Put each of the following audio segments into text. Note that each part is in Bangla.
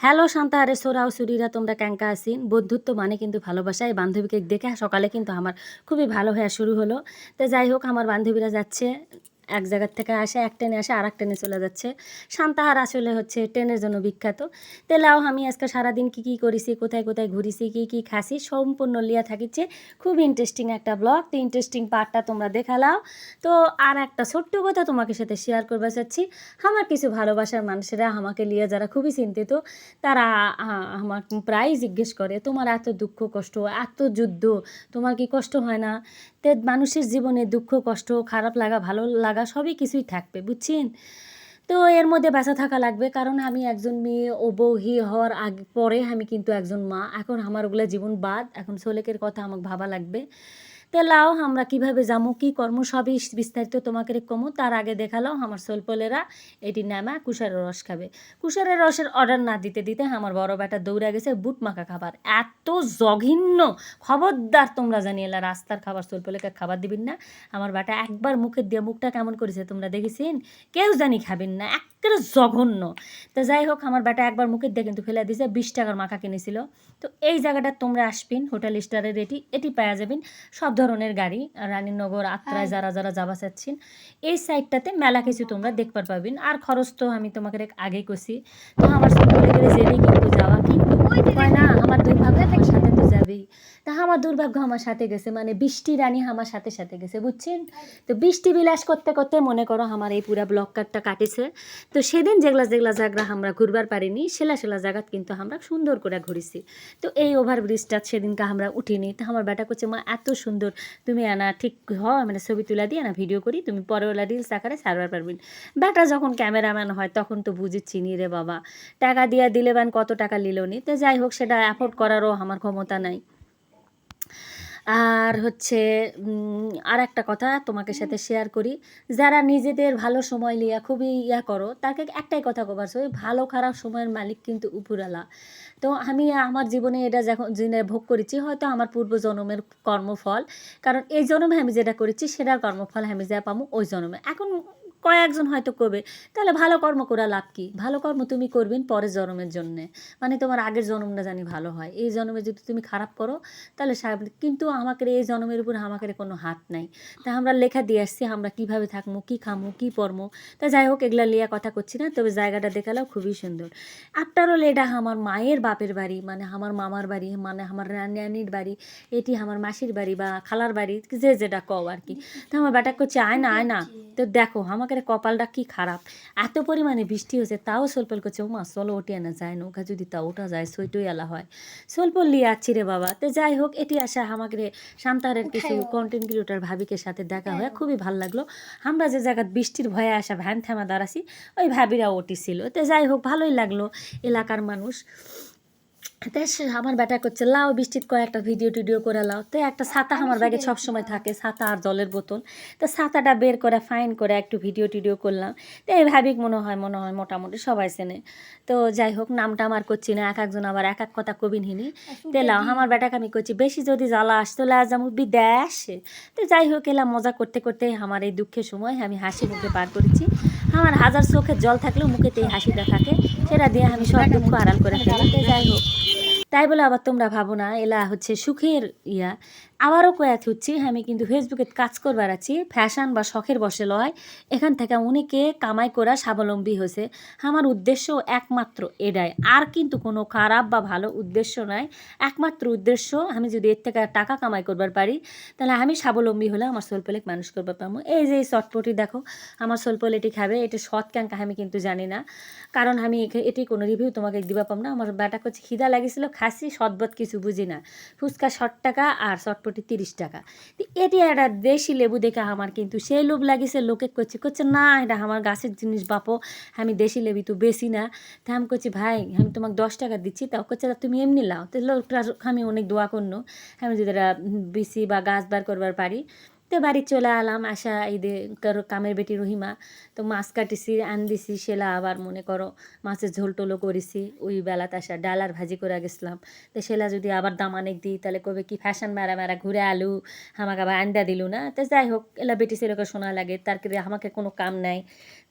হ্যালো শান্তা, আরে সোরাও সুরিরা, তোমরা ক্যাঙ্কা আসিন। বন্ধুত্ব মানে কিন্তু ভালোবাসা। এই বান্ধবীকে দেখে সকালে কিন্তু আমার খুবই ভালো হয়ে শুরু হলো। তো যাই হোক, আমার বান্ধবীরা যাচ্ছে এক জায়গার থেকে আসে, এক ট্রেনে আসে আর এক ট্রেনে চলে যাচ্ছে। শান্তাহার আসলে হচ্ছে ট্রেনের জন্য বিখ্যাত। তেলাও আমি আজকে সারাদিন কী কী করেছি, কোথায় কোথায় ঘুরেছি, কী কী খাসি, সম্পূর্ণ লিয়া থাকিচ্ছে। খুব ইন্টারেস্টিং একটা ব্লগ। তো ইন্টারেস্টিং পার্টটা তোমরা দেখালাও। তো আর একটা ছোট্ট কথা তোমাকে সাথে শেয়ার করতে চাচ্ছি। আমার কিছু ভালোবাসার মানুষেরা আমাকে লিয়ে যারা খুবই চিন্তিত, তারা আমার প্রায় জিজ্ঞেস করে, তোমার এত দুঃখ কষ্ট, এত যুদ্ধ, তোমার কি কষ্ট হয় না? তে মানুষের জীবনে দুঃখ কষ্ট, খারাপ লাগা, ভালো লাগা সবই কিছুই থাকবে, বুঝছেন? তো এর মধ্যে বেঁচে থাকা লাগবে, কারণ আমি একজন মেয়ে ও বউহি হওয়ার আগে পরে আমি কিন্তু একজন মা। এখন আমার ওগুলা জীবন বাদ, এখন ছোলেকের কথা আমাকে ভাবা লাগবে। তে লাও আমরা কিভাবে যামু, কি কর্ম সবই বিস্তারিত তোমাকে কমু। তার আগে দেখালাও আমার সোলপলেরা এটি নামা কুষারের রস খাবে। কুষারের রসের অর্ডার না দিতে দিতে আমার বড় বেটা দৌড়া গেছে বুট মাখা খাবার। এত জঘন্য! খবরদার তোমরা জানিয়েলা রাস্তার খাবার সোলপলেকে খাবার দিবেন না। আমার বেটা একবার মুখে দিয়ে মুখটা কেমন করেছে তোমরা দেখেছেন? কেউ জানি খাবেন না, একেবারে জঘন্য। তো যাই হোক, আমার বেটা একবার মুখের দিয়ে কিন্তু ফেলে দিয়েছে। 20 টাকার মাখা কিনেছিল। তো এই জায়গাটা তোমরা আসবেন, হোটেল স্টারের এটি পাওয়া যাবেন সব ধরনের গাড়ি। রানীনগর আত্রায় যারা যারা যাবা চাচ্ছেন, এই সাইডটাতে মেলা কিছু তোমরা দেখবার পাবেন। আর খরচ তো আমি তোমাকে আগেই কছি। তো আমার সব বলে গেলে যাবেই কিন্তু যাওয়া, কিন্তু হয় না, আমার দুর্ভাগ্য আমার সাথে তো যাবেই। তা আমার দুর্ভাগ্য আমার সাথে গেছে, মানে বৃষ্টি রানী আমার সাথে সাথে গেছে, বুঝছেন? তো বৃষ্টি বিলাস করতে করতে মনে করো আমার এই পুরা ব্লক কাটটা কাটেছে। তো সেদিন যেগুলা যেগুলা জায়গা আমরা ঘুরবার পারিনি, সেলা সেলা জায়গাত কিন্তু আমরা সুন্দর করে ঘুরেছি। তো এই ওভারব্রিজটা সেদিনকে আমরা উঠিনি। তো আমার বেটা করছে, মা এত সুন্দর, তুমি আনা ঠিক মানে ছবি তুলা দিয়ে না ভিডিও করি, তুমি পরেওয়ালা রিলস আকারে সারবার পারবেন। বেটা যখন ক্যামেরাম্যান হয় তখন তো বুঝেছি নি রে বাবা, টাকা দিয়ে দিলে বান কত টাকা নিল নি। তো যাই হোক, সেটা অ্যাফোর্ড করারও আমার ক্ষমতা নাই। আর হচ্ছে আর একটা কথা তোমাকে সাথে শেয়ার করি, যারা নিজেদের ভালো সময় লিয়া খুবই করো, তাকে একটাই কথা কবার ওই ভালো খারাপ সময়ের মালিক কিন্তু উপরালা। তো আমি আমার জীবনে এটা যখন জেনে ভোগ করেছি, হয়তো আমার পূর্ব জন্মের কর্মফল, কারণ এই জন্মে আমি যেটা করেছি সেটার কর্মফল আমি যা পাবো ওই জন্মে। এখন কয়েকজন হয়তো করবে, তাহলে ভালো কর্ম করা লাভ কি? ভালো কর্ম তুমি করবেন পরের জন্মের জন্যে, মানে তোমার আগের জন্মটা জানি ভালো হয়। এই জন্মে যদি তুমি খারাপ করো তাহলে কিন্তু আমাকে এই জন্মের উপর আমাকে কোনো হাত নাই। তা আমরা লেখা দিয়ে আসছি আমরা কিভাবে থাকবো, কি খামো, কি পরমো। তা যাই হোক, এগুলা লিয়া কথা করছি না, তবে জায়গাটা দেখালেও খুবই সুন্দর। আফটার অল এটা আমার মায়ের বাপের বাড়ি, মানে আমার মামার বাড়ি, মানে আমার রানির বাড়ি, এটি আমার মাসির বাড়ি বা খালার বাড়ি, যে যেটা কও আর কি। তো আমার বেটা করছে আয় না আয় না। তো দেখো আমাকে কপালটা কি খারাপ, এত পরিমাণে বৃষ্টি হয়েছে তাও সোলপল করছে, ও মা চলো ওটিয়া না যায়, নৌকা যদি তা ওটা যায় সইটই এলা হয়। সোলপল লিয়ে আছি রে বাবা। তো যাই হোক, এটি আসা আমাকে শান্তাহারের কিছু কন্টেন্ট ক্রিয়েটার ভাবিকের সাথে দেখা হয়ে খুবই ভালো লাগলো। আমরা যে জায়গায় বৃষ্টির ভয়ে আসা ভ্যান থামা দাঁড়াছি, ওই ভাবিরা ওটি ছিল। তো যাই হোক, ভালোই লাগলো এলাকার মানুষ। তো আমার বেটা করছে লাও বৃষ্টির কয়েকটা ভিডিও টিডিও করে লাও। তো একটা ছাতা আমার ব্যাগে সবসময় থাকে, ছাতা আর জলের বোতল। তো ছাতাটা বের করে ফাইন করে একটু ভিডিও টিডিও করলাম। তো এই ভাবিক মনে হয় মোটামুটি সবাই চেনে। তো যাই হোক, নামটা আমার করছি না, এক একজন আবার এক এক কথা কবিনহিনী। তো লাও আমার বেটাকে আমি করছি, বেশি যদি জ্বালা আসতো যাবো বিদেশে। তো যাই হোক, এলাম মজা করতে করতে আমার এই দুঃখের সময় আমি হাসি মুখে পার করেছি। আমার হাজার চোখের জল থাকলেও মুখেতে এই হাসিটা থাকে, সেটা দিয়ে আমি সব দুঃখ আড়াল করে ফেলি। তো যাই হোক, তাই বলে আবার তোমরা ভাবো না এলা হচ্ছে সুখের ইয়া। আবারও কয়াত হচ্ছি, আমি কিন্তু ফেসবুকে কাজ করবার আছি, ফ্যাশন বা শখের বসে লয়। এখান থেকে অনেকে কামাই করা স্বাবলম্বী হয়েছে। আমার উদ্দেশ্য একমাত্র এটাই, আর কিন্তু কোনো খারাপ বা ভালো উদ্দেশ্য নাই। একমাত্র উদ্দেশ্য, আমি যদি এর থেকে টাকা কামাই করবার পারি তাহলে আমি স্বাবলম্বী হলে আমার সোলপলেক মানুষ করবার পাবো। এই যে এই চটপটি দেখো, আমার সোলপল এটি খাবে, এটি সৎ ক্যাঙ্কা আমি কিন্তু জানি না, কারণ আমি এটি কোনো রিভিউ তোমাকে দিবা পাম না। আমার বেটা করছে খিদা লাগিয়েছিল, খাসি সদবত কিছু বুঝি না, ফুচকা 60 টাকা আর চটপটি 30 টাকা। তো এটি একটা দেশি লেবু দেখে আমার কিন্তু সেই লোভ লাগিয়েছে। লোকে করছে না এটা আমার গাছের জিনিস বাপো, আমি দেশি লেবু তো বেশি না। তা আমি করছি ভাই আমি তোমাকে 10 টাকা দিচ্ছি, তাও করছে তুমি এমনি লাও। তো লোকটা আমি অনেক দোয়া করলো, আমি যদি বেশি বা গাছ বার করবার পারি। তো বাড়ি চলে আলাম, আসা এই কামের বেটি রহিমা, তো মাছ কাটিছি আন দিছি, সেলা আবার মনে করো মাছের ঝোল টোলো করেছি। ওই বেলাতে আসা ডাল আর ভাজি করে গেছিলাম। তো সেলা যদি আবার দাম অনেক দিই তাহলে কবে কি ফ্যাশন মেরা মেরা ঘুরে আলু আমাকে আবার আন্ডা দিল না। তো যাই হোক, এলা বেটি ছেলেকে শোনা লাগে, তার আমাকে কোনো কাম নাই।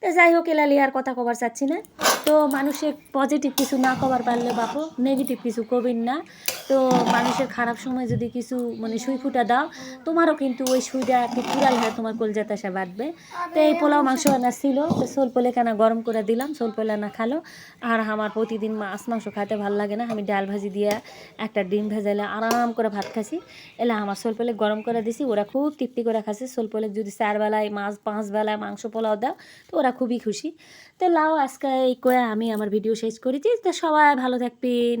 তো যাই হোক, এলা লিয়ার কথা কবার চাচ্ছি না। তো মানুষের পজিটিভ কিছু না কবার পারলে বাপু নেগেটিভ কিছু কবিন না। তো মানুষের খারাপ সময় যদি কিছু মানে সুই ফুটা দাও, তোমারও কিন্তু ওই সুইটা কি পুরাল হয়ে তোমার কলজাতে এসে বাঁধবে। তো এই পোলাও মাংস আনা ছিল, তো সোল পোলে কেনা গরম করে দিলাম, সোল পোলে না খালো। আর আমার প্রতিদিন মাছ মাংস খাইতে ভালো লাগে না, আমি ডাল ভাজি দিয়ে একটা ডিম ভেজালে আরাম করে ভাত খাসি। এলা আমার সোল পোলে গরম করে দিছি, ওরা খুব তৃপ্তি করে খাচ্ছে। সোল পোলে যদি 4 বেলায় মাছ 5 বেলায় মাংস পোলাও দাও তো ওরা খুবই খুশি। তো লাও আজকে এই কয়ে আমি আমার ভিডিও শেষ করেছি। তো সবাই ভালো থাকবেন।